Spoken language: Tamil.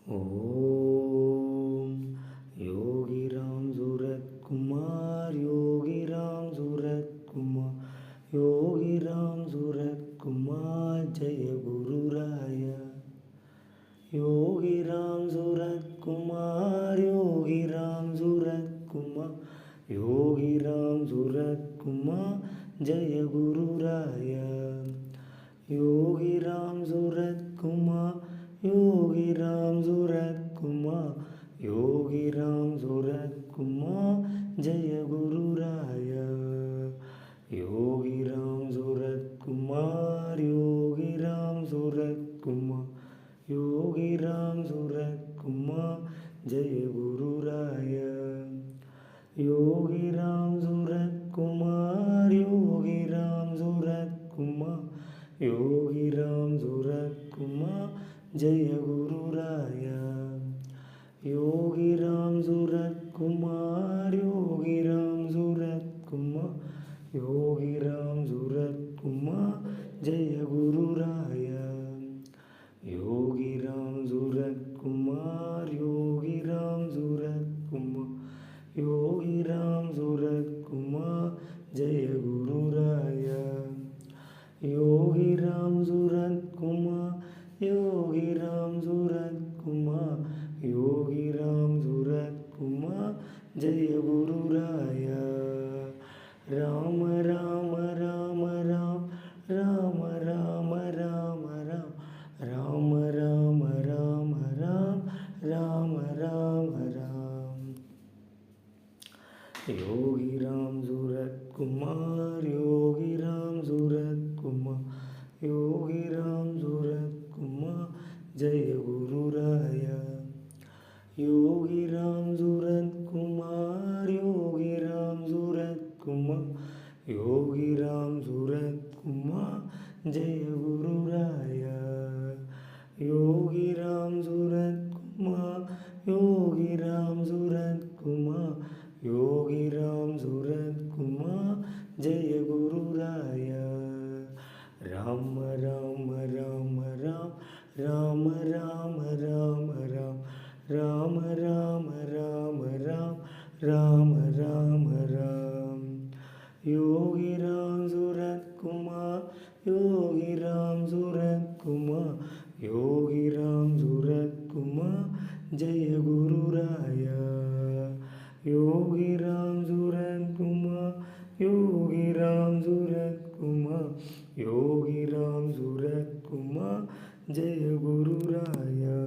ஓம் யோகிராம் சூரத்குமார் யோகிராம் சூரத்குமார் யோகிராம் சூரத்குமார் ஜெய குருராயா யோகிராம் சூரத்குமார் யோகிராம் சூரத்குமார் யோகிராம் சூரத்குமார் ஜெய குருராயா யோகிராம் சூரத்குமார் யோகிராம் சூரத்குமார் யோகிராம் சூரத்குமார் ஜெய குருராயா யோகிராம் சூரத்குமார் யோகிராம் சூரத்குமார் யோகிராம் சூரத்குமார் ஜெய குருராயா யோகிராம் சூரத்குமார் யோகிராம் சூரத்குமார் யோகிராம் சூரத்குமார் ஜெய குருராயா யோகிராம் சூரத்குமார் யோகிராம் சூரத்குமார் யோகிராம் சூரத்குமார் ஜெய குருராயா யோகிராம் சூரத்குமார் யோகிராம் சூரத்குமார் யோகிராம் சூரத்குமார் ஜெய குருராயா யோகிராம் சூரத்குமார் யோகிராம் சூரத்குமார் யோகிராம் சூரத்குமார் ஜெய குருராயா ராம ராம ராம ராம ராம ராம ராம ராம ராம ராம ராம ராம ராம ராம யோகிராம் சூரத்குமார் யோகிராம் சூரத்குமார் யோகிராம் சூரத்குமார் ஜெய குருராயா யோகிராம் சூரத்குமார் யோகிராம் சூரத்குமார் யோகிராம் சூரத்குமார் ஜெய குருராயா யோகிராம் சூரத்குமார் யோகிராம் சூரத்குமார் யோகிராம் சூரத்குமார் ஜெய குருராயா ராம ராம ராம ராம ராம ராம ராம ராம ராம ராம ராம ராம ராம ராம யோகிராம் சூரத்குமார் யோகிராம் சூரத்குமார் யோகிராம் சூரத்குமார் ஜெய